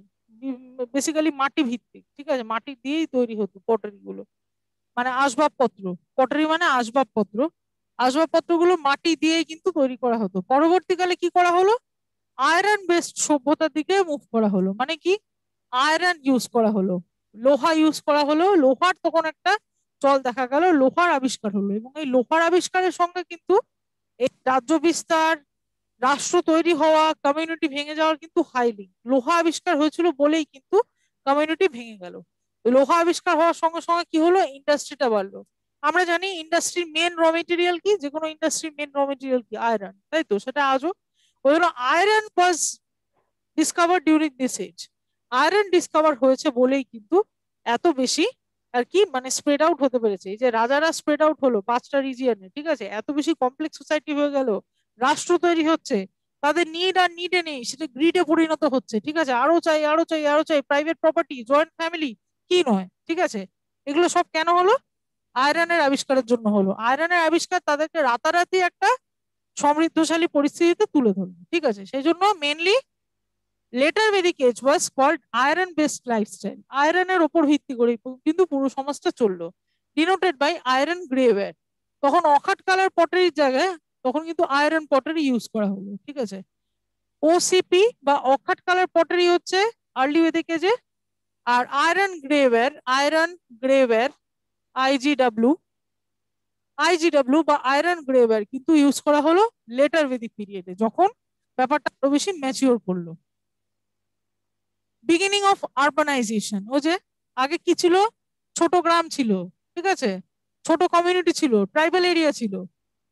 Speaker 1: বেসিক্যালি মাটি ভিত্তিক, ঠিক আছে, মাটি দিয়েই তৈরি হতো পটারি গুলো, মানে আসবাবপত্র। পটারি মানে আসবাবপত্র, আসবাবপত্রগুলো মাটি দিয়েই কিন্তু তৈরি করা হতো। পরবর্তীকালে কি করা হলো, আয়রন বেসড সভ্যতার দিকে মুভ করা হলো, মানে কি আয়রন ইউজ করা হলো, লোহা ইউজ করা হলো, লোহার তখন একটা চল দেখা গেল, লোহার আবিষ্কার হলো, এবং এই লোহার আবিষ্কারের সঙ্গে কিন্তু এই রাজ্য বিস্তার, রাষ্ট্র তৈরি হওয়া, কমিউনিটি ভেঙে যাওয়ার কিন্তু হাইলি, লোহা আবিষ্কার হয়েছিল বলেই কিন্তু কমিউনিটি ভেঙে গেল। লোহা আবিষ্কার হওয়ার সঙ্গে সঙ্গে কি হলো, ইন্ডাস্ট্রিটা বাড়লো। আমরা জানি ইন্ডাস্ট্রির মেন র মেটেরিয়াল কি, যে কোনো ইন্ডাস্ট্রির মেন র মেটেরিয়াল কি, আয়রন, তাই তো, সেটা আজও। ওই জন্য iron was discover during this age, iron discover হয়েছে বলেই কিন্তু এত বেশি আর কি মানে স্প্রেড আউট হতে পেরেছে। এই যে রাজারা স্প্রেড আউট হলো 5টা রিজিয়নে, ঠিক আছে, এত বেশি কমপ্লেক্স সোসাইটি হয়ে গেল, রাষ্ট্র তৈরি হচ্ছে, তাদের নিড আর নিডে নেই, সেটা গ্রিডে পরিণত হচ্ছে, ঠিক আছে, আরো চাই আরো চাই আরো চাই, প্রাইভেট প্রপার্টি, জয়েন্ট ফ্যামিলি, কি নয়, ঠিক আছে। এগুলো সব কেন হলো, আয়রনের আবিষ্কারের জন্য হলো। আয়রনের আবিষ্কার তাদেরকে রাতারাতি একটা সমৃদ্ধশালী পরিস্থিতিতে তুলে ধরলো, ঠিক আছে। সেই জন্য mainly later Vedic age was called iron based lifestyle, আয়রনের ওপর ভিত্তি করে কিন্তু পুরো সমাজটা চললো, ডিনোটেড বাই আয়রন গ্রেওয়্যার। তখন অখাট কালার পটারির জায়গায় তখন কিন্তু আয়রন পটারি ইউজ করা হলো, ঠিক আছে। ওসিপি বা অখাট কালার পটারি হচ্ছে আর্লি ভেদিক এজে, আর আয়রন গ্রেওয়্যার আইজিডব্লিউ, আইজিডব্লিউ বা আয়রন গ্রেওয়্যার কিন্তু ইউজ করা হলো লেটার ভেদিক পিরিয়ডে, যখন ব্যাপারটা আরো বেশি ম্যাচিওর করলো। বিগিনিং অফ আরবানাইজেশন, ও যে আগে কি ছিল, ছোট গ্রাম ছিল, ঠিক আছে, ছোট কমিউনিটি ছিল, ট্রাইবাল এরিয়া ছিল,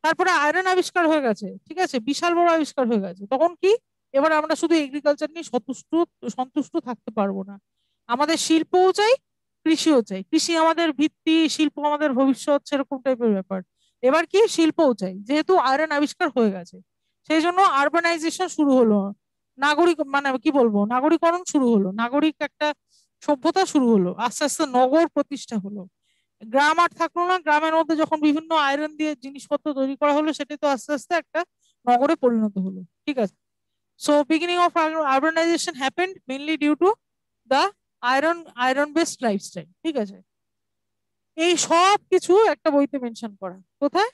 Speaker 1: তারপরে আয়রন আবিষ্কার হয়ে গেছে, ঠিক আছে, বিশাল বড় আবিষ্কার হয়ে গেছে, তখন কি এবার আমরা শুধু এগ্রিকালচার নিয়ে সন্তুষ্ট সন্তুষ্ট থাকতে পারবো না, আমাদের শিল্পও চাই, কৃষিও চাই, কৃষি আমাদের ভিত্তি, শিল্প আমাদের ভবিষ্যৎ, সেরকম টাইপের ব্যাপার। এবার কি শিল্পও চাই, যেহেতু আয়রন আবিষ্কার হয়ে গেছে, সেই জন্য আরবানাইজেশন শুরু হলো, নাগরিক মানে কি বলবো, নাগরিকরণ শুরু হলো, নাগরিক একটা সভ্যতা শুরু হলো, আস্তে আস্তে নগর প্রতিষ্ঠা হলো, গ্রাম আর থাকলো না, গ্রামের মধ্যে যখন বিভিন্ন আয়রন দিয়ে জিনিসপত্র তৈরি করা হলো, সেটাই তো আস্তে আস্তে একটা নগরে পরিণত হলো, ঠিক আছে। So beginning of urbanization happened mainly due to the iron based lifestyle, ঠিক আছে। এই সব কিছু একটা বইতে মেনশন করা, কোথায়,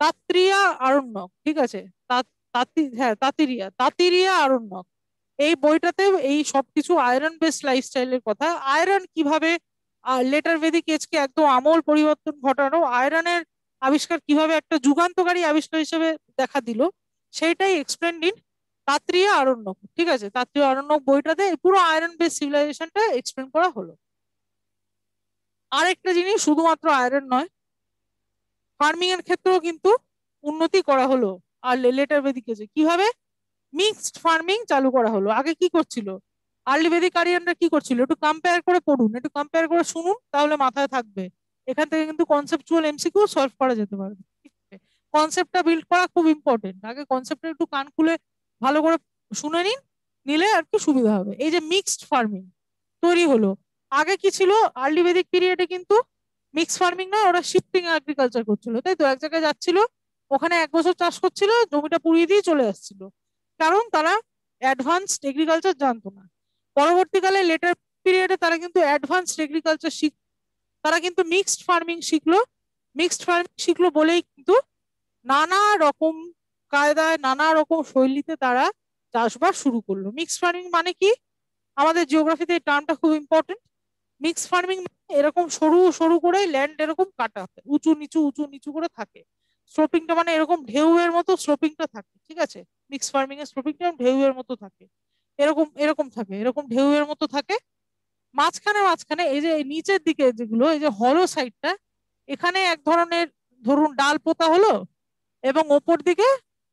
Speaker 1: তাত্রিয়া আরণ্যক, ঠিক আছে, হ্যাঁ তাতিরিয়া আরণ্যক, এই বইটাতে এই সবকিছু আয়রন বেসড লাইফস্টাইলের কথা, আয়রন কিভাবে লেটার ভেদিক এজকে একদম আমূল পরিবর্তন ঘটানো, আয়রনের আবিষ্কার কিভাবে একটা যুগান্তকারী আবিষ্কার হিসেবে দেখা দিল, সেইটাই এক্সপ্লেন ইন তাত্রিয়া আরণ্যক, ঠিক আছে। তাত্রিয়া আরণ্যক বইটাতে পুরো আয়রন বেসড সিভিলাইজেশনটা এক্সপ্লেন করা হলো। আরেকটা জিনিস, শুধুমাত্র আয়রন নয়, ফার্মিং এর ক্ষেত্রেও কিন্তু উন্নতি করা হলো। আর লেটার ভেদিক এজে কিভাবে মিক্সড ফার্মিং চালু করা হলো। আগে কি করছিল, আর্লি ভেদিক আরিয়ানরা কি করছিল, একটু কম্পেয়ার করে পড়ুন, একটু কম্পেয়ার করে শুনুন, তাহলে মাথায় থাকবে। এখান থেকে কিন্তু কনসেপচুয়াল এমসিকিউ সলভ করা যেতে পারবে। কনসেপ্টটা বিল্ড করা খুব ইম্পর্টেন্ট, আগে কনসেপ্টটা একটু কান খুলে ভালো করে শুনে নিন, নিলে আর কি সুবিধা হবে। এই যে মিক্সড ফার্মিং তৈরি হলো, আগে কি ছিল, আর্লি ভেদিক পিরিয়ডে কিন্তু মিক্স ফার্মিং না, ওরা শিফটিং এগ্রিকালচার করছিল, তাই তো, এক জায়গায় যাচ্ছিল, ওখানে 1 বছর চাষ করছিল, জমিটা পুড়িয়ে দিয়ে চলে আসছিল, কারণ তারা অ্যাডভান্সড এগ্রিকালচার জানতো না। পরবর্তীকালে লেটার পিরিয়ডে তারা কিন্তু অ্যাডভান্সড এগ্রিকালচার তারা কিন্তু মিক্সড ফার্মিং শিখলো, মিক্সড ফার্মিং শিখলো বলেই কিন্তু নানা রকম কায়দায়, নানা রকম শৈলীতে তারা চাষবাস শুরু করলো। মিক্সড ফার্মিং মানে কি, আমাদের জিওগ্রাফিতে এই টার্মটা খুব ইম্পর্টেন্ট। মিক্স ফার্মিং এরকম সরু সরু করে ল্যান্ড এরকম কাটা হয়, উঁচু নিচু করে থাকে, স্লোপিংটা মানে এরকম ঢেউয়ের মতো স্লোপিংটা থাকে, ঠিক আছে। মিক্স ফার্মিং এর স্লোপিংটা ঢেউয়ের মতো থাকে, এরকম এরকম থাকে, এরকম ঢেউয়ের মতো থাকে। মাঝখানে মাঝখানে এই যে নিচের দিকে যেগুলো, এই যে হলো সাইডটা, এখানে এক ধরনের ধরুন ডাল পোতা হলো, এবং ওপর দিকে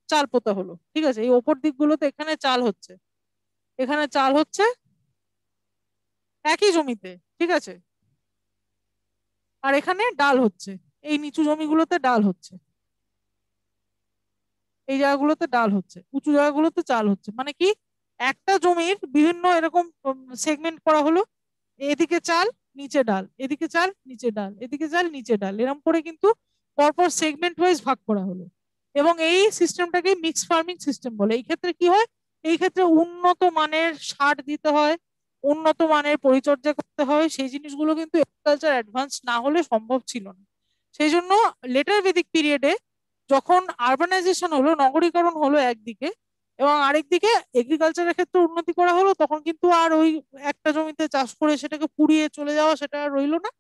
Speaker 1: চাল পোতা হলো, ঠিক আছে। এই ওপর দিকগুলোতে এখানে চাল হচ্ছে, এখানে চাল হচ্ছে একই জমিতে, ঠিক আছে, আর এখানে ডাল হচ্ছে, এই নিচু জমিগুলোতে ডাল হচ্ছে, এই জায়গাগুলোতে ডাল হচ্ছে, উঁচু জায়গাগুলোতে চাল হচ্ছে, মানে কি একটা জমির বিভিন্ন এরকম সেগমেন্ট করা হলো, এদিকে চাল, নিচে ডাল, এদিকে চাল নিচে ডাল, এদিকে চাল নিচে ডাল, এরকম করে কিন্তু পরপর সেগমেন্ট ওয়াইজ ভাগ করা হলো। এবং এই সিস্টেমটাকে মিক্স ফার্মিং সিস্টেম বলে। এই ক্ষেত্রে কি হয়, এই ক্ষেত্রে উন্নত মানের সার দিতে হয়, উন্নত মানের পরিচর্যা করতে হয়, সেই জিনিসগুলো কিন্তু এগ্রিকালচার অ্যাডভান্স না হলে সম্ভব ছিল না। সেই জন্য লেটার বেদিক পিরিয়ডে যখন আরবানাইজেশন হলো, নগরীকরণ হলো একদিকে, এবং আরেকদিকে এগ্রিকালচারের ক্ষেত্রে উন্নতি করা হলো, তখন কিন্তু আর ওই একটা জমিতে চাষ করে সেটাকে পুড়িয়ে চলে যাওয়া সেটা আর রইলো না,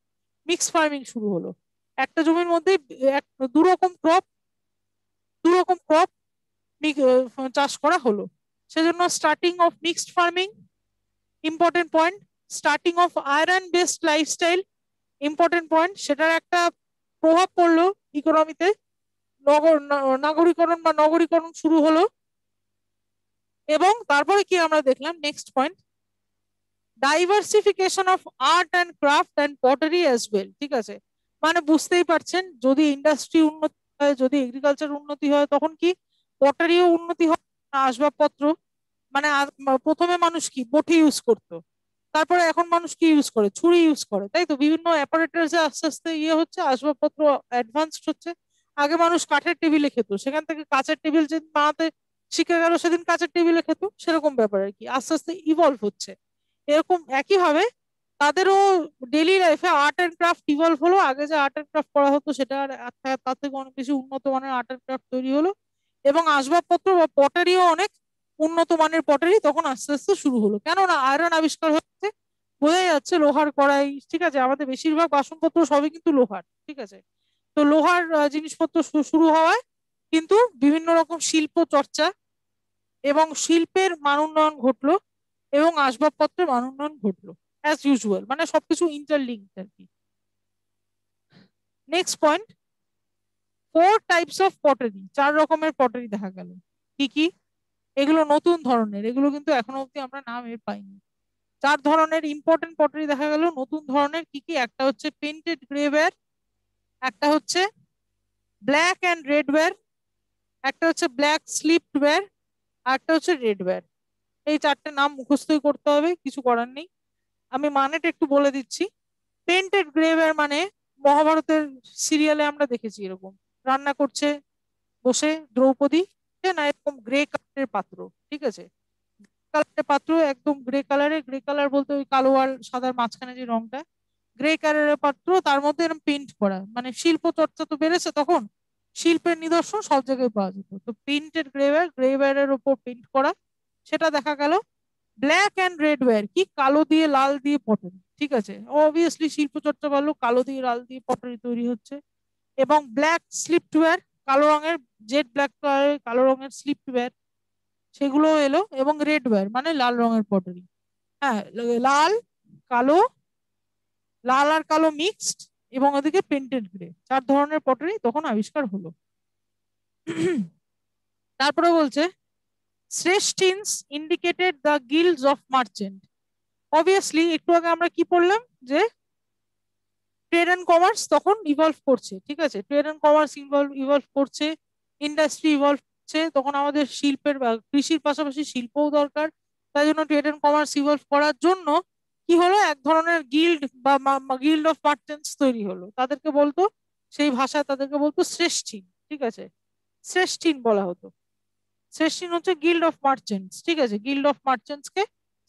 Speaker 1: মিক্স ফার্মিং শুরু হলো। একটা জমির মধ্যে এক দুরকম ক্রপ দুরকম ক্রপ চাষ করা হলো। সেজন্য starting of mixed farming, important point. Starting of iron based lifestyle, important point. সেটার একটা প্রভাব পড়লো ইকোনমিতে, নাগরীকরণ বা নগরীকরণ শুরু হলো। এবং তারপরে কি আমরা দেখলাম, next point, diversification of art and craft and pottery as well. ঠিক আছে, মানে বুঝতেই পারছেন, যদি ইন্ডাস্ট্রি উন্নতি হয়, যদি এগ্রিকালচার উন্নতি হয়, তখন কি পটারিও উন্নতি হয়, আসবাবপত্র। মানে প্রথমে মানুষ কি বটি ইউজ করতো, তারপরে এখন মানুষ কি ইউজ করে, ছুরি ইউজ করে, তাই তো। বিভিন্ন অ্যাপারেটাস আস্তে আস্তে হচ্ছে, আসবাবপত্র অ্যাডভান্সড হচ্ছে। আগে মানুষ কাঠের টেবিলে খেত, সেখান থেকে কাঁচের টেবিল যেদিন বানাতে শিখে গেল সেদিন কাঁচের টেবিলে খেত, সেরকম ব্যাপার আর কি, আস্তে আস্তে ইভলভ হচ্ছে। এরকম একই ভাবে তাদেরও ডেইলি লাইফে আর্ট অ্যান্ড ক্রাফট ইভলভ হলো। আগে যে আর্ট অ্যান্ড ক্রাফট করা হতো সেটা তার থেকে অনেক বেশি উন্নত মানের আর্ট অ্যান্ড ক্রাফট তৈরি হলো। এবং আসবাবপত্র বা পটারিও অনেক উন্নত মানের পটারি তখন আস্তে আস্তে শুরু হলো, কেননা আয়রন আবিষ্কার হচ্ছে। বোঝাই যাচ্ছে, লোহার কড়াই, ঠিক আছে, আমাদের বেশিরভাগ বাসনপত্র সবই কিন্তু লোহার। ঠিক আছে, তো লোহার জিনিসপত্র শুরু হওয়ায় কিন্তু বিভিন্ন রকম শিল্প চর্চা এবং শিল্পের মান উন্নয়ন ঘটলো, এবং আসবাবপত্রের মান উন্নয়ন ঘটলো, অ্যাজ ইউজুয়াল, মানে সবকিছু ইন্টারলিঙ্কড আর কি। Next point, 4 types of pottery, 4 রকমের পটারি দেখা গেল। কি কি? এগুলো নতুন ধরনের, এগুলো কিন্তু এখনো অব্দি আমরা নাম এর পাইনি। 4 ধরনের ইম্পর্টেন্ট পটারি দেখা গেল নতুন ধরনের। কি কি? একটা হচ্ছে পেন্টেড গ্রেওয়্যার, একটা হচ্ছে ব্ল্যাক অ্যান্ড রেড ওয়্যার, একটা হচ্ছে ব্ল্যাক স্লিপড ওয়্যার, আর একটা হচ্ছে রেড ওয়্যার। এই 4টে নাম মুখস্থই করতে হবে, কিছু করার নেই। আমি মানেটা একটু বলে দিচ্ছি। পেন্টেড গ্রেওয়্যার মানে মহাভারতের সিরিয়ালে আমরা দেখেছি, এরকম রান্না করছে বসে দ্রৌপদী, না, এরকম গ্রে কালারের পাত্র। ঠিক আছে, কালারের পাত্র, একদম গ্রে কালারের, গ্রে কালার বলতে ওই কালো আর সাদার মাঝখানে যে রংটা, গ্রে কালারের পাত্র, তার মধ্যে এরকম পেন্ট করা, মানে শিল্প চর্চা তো বেড়েছে তখন, শিল্পের নিদর্শন সব জায়গায় পাওয়া যেত। তো পেন্টেড গ্রেওয়্যার, গ্রেওয়্যারের উপর পেন্ট করা, সেটা দেখা গেল। ব্ল্যাক অ্যান্ড রেড ওয়্যার কি? কালো দিয়ে লাল দিয়ে পটারি। ঠিক আছে, অবভিয়াসলি শিল্প চর্চা বাড়লো, কালো দিয়ে লাল দিয়ে পটারি তৈরি হচ্ছে। এবং ব্ল্যাক স্লিপড ওয়্যার, কালো রঙের, জেড ব্ল্যাক কালারের কালো রঙের স্লিপড ওয়্যার, সেগুলো এলো। এবং রেড ওয়্যার মানে লাল রঙের পটারি। হ্যাঁ, লাল, কালো, লাল আর কালো মিক্সড, এবং ওদিকে পেন্টেড গ্রে, 4 ধরনের পটারি তখন আবিষ্কার হলো। তারপরে বলছে, shreshthins indicated the guilds of merchant. Obviously একটু আগে আমরা কি পড়লাম, যে ট্রেড অ্যান্ড কমার্স তখন ইভলভ করছে। ঠিক আছে, ট্রেড অ্যান্ড কমার্স ইভলভ করছে, ইন্ডাস্ট্রি ইভলভ করছে, তখন আমাদের শিল্পের বা কৃষির পাশাপাশি শিল্পও দরকার। তাই জন্য ট্রেড অ্যান্ড কমার্স ইভলভ করার জন্য কি হলো, এক ধরনের গিল্ড বা গিল্ড অফ মার্চেন্টস তৈরি হলো। তাদেরকে বলতো, সেই ভাষায় তাদেরকে বলতো শ্রেষ্ঠীন। ঠিক আছে, শ্রেষ্ঠীন বলা হতো। শ্রেষ্ঠীন হচ্ছে গিল্ড অফ মার্চেন্টস। ঠিক আছে, গিল্ড অফ মার্চেন্টস কে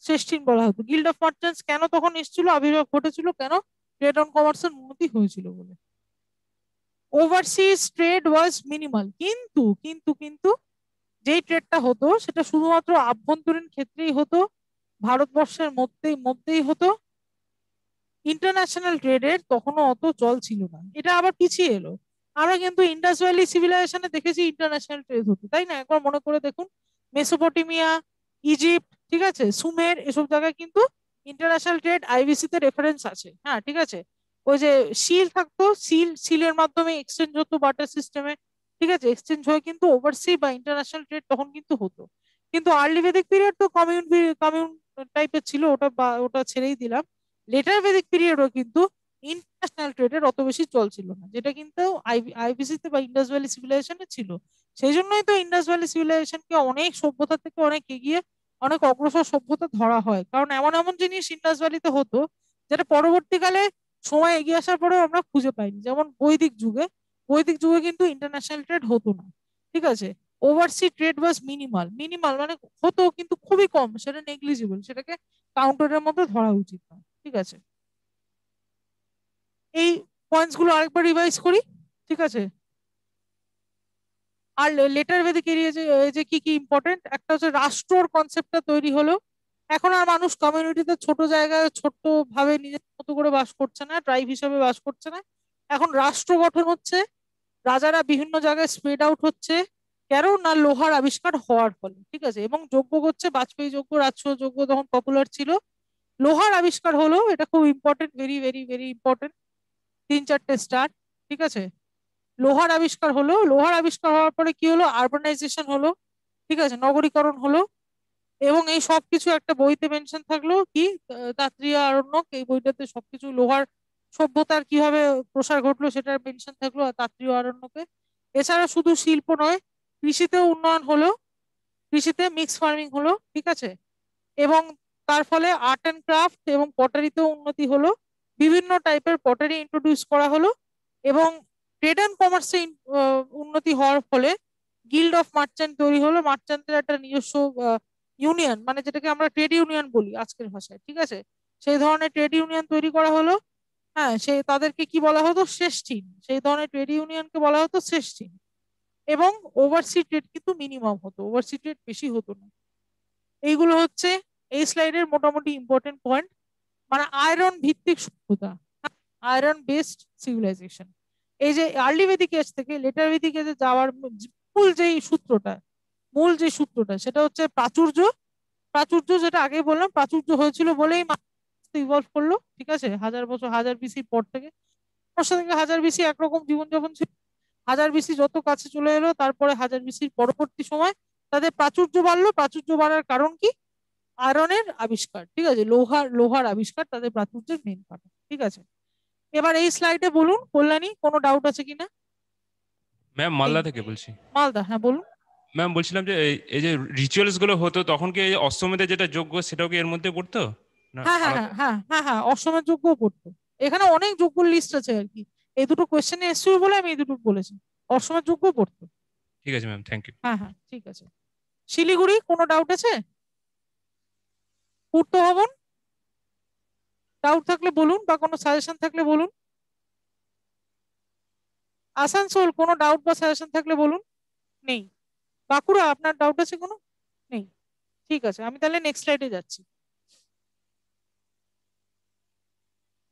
Speaker 1: শ্রেষ্ঠীন বলা হতো। গিল্ড অফ মার্চেন্টস কেন তখন এসেছিল, আবির্ভাব ঘটেছিল কেন? ট্রেড অন কমার্সের উন্নতি হয়েছিল বলে। ওভারসিজ ট্রেড ওয়াজ মিনিমাল, কিন্তু কিন্তু কিন্তু যেই ট্রেডটা হতো সেটা শুধুমাত্র আভ্যন্তরীণ ক্ষেত্রেই হতো, ভারতবর্ষের মধ্যেই মধ্যেই হতো। ইন্টারন্যাশনাল ট্রেডের তখনও অত চল ছিল না, এটা আবার পিছিয়ে এলো। আমরা কিন্তু ইন্ডাস ভ্যালি সিভিলাইজেশনে দেখেছি ইন্টারন্যাশনাল ট্রেড হতো, তাই না? একবার মনে করে দেখুন, মেসোপটেমিয়া, ইজিপ্ট, ঠিক আছে, সুমের, এসব জায়গায় কিন্তু ইন্টারন্যাশনাল ট্রেড আইবিসি তে রেফারেন্স আছে। হ্যাঁ, ঠিক আছে, ওই যে সিল থাকতো, সিলের মাধ্যমে এক্সচেঞ্জ হতো বাটার সিস্টেমে। ঠিক আছে, এক্সচেঞ্জ হয়ে কিন্তু ওভারসি বা ইন্টারন্যাশনাল ট্রেড তখন কিন্তু হতো। কিন্তু আর্লি ভেদিক পিরিয়ড তো কমিউন কমিউন টাইপের ছিল, ওটা ওটা ছেড়েই দিলাম। লেটার ভেদিক পিরিয়ডও কিন্তু ইন্টারন্যাশনাল ট্রেডের অত বেশি চলছিল না, যেটা কিন্তু আইবিসি তে বা ইন্ডাস ভ্যালি সিভিলাইজেশনে ছিল। সেই জন্যই তো ইন্ডাস ভ্যালি সিভিলাইজেশনকে অনেক সভ্যতা থেকে অনেক এগিয়ে, অনেক অগ্রসর সভ্যতা ধরা হয়, কারণ এমন এমন জিনিস ইন্ডাস ভ্যালিতে হতো যেটা পরবর্তীকালে সময় এগিয়ে আসার পরেও আমরা খুঁজে পাইনি। যেমন বৈদিক যুগে কিন্তু ইন্টারন্যাশনাল ট্রেড হতো না, ঠিক আছে। ওভারসি ট্রেড ওয়াজ মিনিমাল, মিনিমাল মানে হতো কিন্তু খুবই কম, সেটা নেগলিজিবল, সেটাকে কাউন্টারের মধ্যে ধরা উচিত না, ঠিক আছে। এই পয়েন্টস গুলো আরেকবার রিভাইজ করি, ঠিক আছে। আর লেটার বেদিক এরিয়া যে কি কি ইম্পর্টেন্ট, একটা হচ্ছে রাষ্ট্রর কনসেপ্টটা তৈরি হলো। এখন আর মানুষ কমিউনিটিতে ছোট জায়গায় ছোট্ট ভাবে নিজের মতো করে বাস করছে না, ট্রাইব হিসাবে বাস করছে না, এখন রাষ্ট্র গঠন হচ্ছে, রাজারা বিভিন্ন জায়গায় স্প্রেড আউট হচ্ছে। কেন না, লোহার আবিষ্কার হওয়ার ফলে, ঠিক আছে। এবং যজ্ঞ করছে, বাজপেয়ী যজ্ঞ, রাজসূয় যজ্ঞ তখন পপুলার ছিল। লোহার আবিষ্কার হলো, এটা খুব important, very very very important, 3-4টে স্টার, ঠিক আছে। লোহার আবিষ্কার হলো, লোহার আবিষ্কার হওয়ার পরে কি হলো, আরবানাইজেশন হলো, ঠিক আছে, নগরীকরণ হলো। এবং এই সবকিছু একটা বইতে মেনশন থাকলো কি, তাত্রীয় আরণ্যক, এই বইটাতে সবকিছু লোহার সভ্যতার কিভাবে প্রসার ঘটলো সেটার মেনশন থাকলো তাত্রীয় আরণ্যকে। এছাড়া শুধু শিল্প নয়, কৃষিতেও উন্নয়ন হলো, কৃষিতে মিক্স ফার্মিং হলো, ঠিক আছে। এবং তার ফলে আর্ট অ্যান্ড ক্রাফট এবং পটারিতেও উন্নতি হলো, বিভিন্ন টাইপের পটারি ইন্ট্রোডিউস করা হলো। এবং ট্রেড অ্যান্ড কমার্সে উন্নতি হওয়ার ফলে গিল্ড অফ মার্চেন্ট তৈরি হলো, মার্চেন্টের একটা নিজস্ব ইউনিয়ন, মানে যেটাকে আমরা ট্রেড ইউনিয়ন বলি আজকের ভাষায়, ঠিক আছে। সেই ধরনের ট্রেড ইউনিয়ন তৈরি করা হলো। হ্যাঁ, তাদেরকে কি বলা হতো, শ্রেষ্ঠীন, সেই ধরনের ট্রেড ইউনিয়নকে বলা হতো শ্রেষ্ঠীন। এবং ওভারসি ট্রেড কিন্তু মিনিমাম হতো, ওভারসি ট্রেড বেশি হতো না। এইগুলো হচ্ছে এই স্লাইডের মোটামুটি ইম্পর্টেন্ট পয়েন্ট। মানে আয়রন ভিত্তিক সভ্যতা, আয়রন বেসড সিভিলাইজেশন। এই যে আর্লি বেদিক এজ থেকে লেটার বেদিক এজে যাওয়ার মূল যেই সূত্রটা, মূল যে সূত্রটা সেটা হচ্ছে প্রাচুর্য। প্রাচুর্য যেটা আগে বললাম, প্রাচুর্য হয়েছিল বলেই ইভলভ করলো, ঠিক আছে, 1000 বছর, 1000 BC পর থেকে। 500 থেকে 1000 BC একরকম জীবনযাপন ছিল। 1000 BC যত কাছে চলে এলো, তারপরে 1000 BC পরবর্তী সময় তাদের প্রাচুর্য বাড়লো। প্রাচুর্য বাড়ার কারণ কি, আয়রনের আবিষ্কার, ঠিক আছে, লোহার লোহার আবিষ্কার তাদের প্রাচুর্যের মেন কারণ, ঠিক আছে। এবার এই স্লাইডে বলুন কল্যাণী, কোনো ডাউট আছে কিনা?
Speaker 2: ম্যাম
Speaker 1: নেই।
Speaker 2: মালদা থেকে বলছি।
Speaker 1: মালদা, হ্যাঁ বলুন।
Speaker 2: ম্যাম বলছিলাম যে এই যে রিচুয়ালস গুলো হতো তখন কি এই অশ্বমেধের যেটা যজ্ঞ সেটাও কি এর মধ্যে পড়তো না
Speaker 1: হ্যাঁ হ্যাঁ হ্যাঁ
Speaker 2: আলাদা?
Speaker 1: হ্যাঁ হ্যাঁ হ্যাঁ, অশ্বমেধ যজ্ঞও পড়তো। এখানে অনেক যজ্ঞ লিস্ট আছে আর কি, এই দুটো কোয়েশ্চেনে এসেছিল বলে আমি এই দুটো বলেছি। অশ্বমেধ যজ্ঞও পড়তো।
Speaker 2: ঠিক আছে ম্যাম, থ্যাংক ইউ।
Speaker 1: হ্যাঁ হ্যাঁ, ঠিক আছে। শিলিগুড়ি, কোনো ডাউট আছে? পূর্ত ভবন, ডাউট থাকলে বলুন, বা কোনো সাজেশন থাকলে বলুন। আসানসোল, কোনো ডাউট বা সাজেশন থাকলে বলুন। নেই। বাঁকুড়া, আপনার ডাউট আছে কোনো? নেই। ঠিক আছে, আমি তাহলে নেক্সট স্লাইডে যাচ্ছি।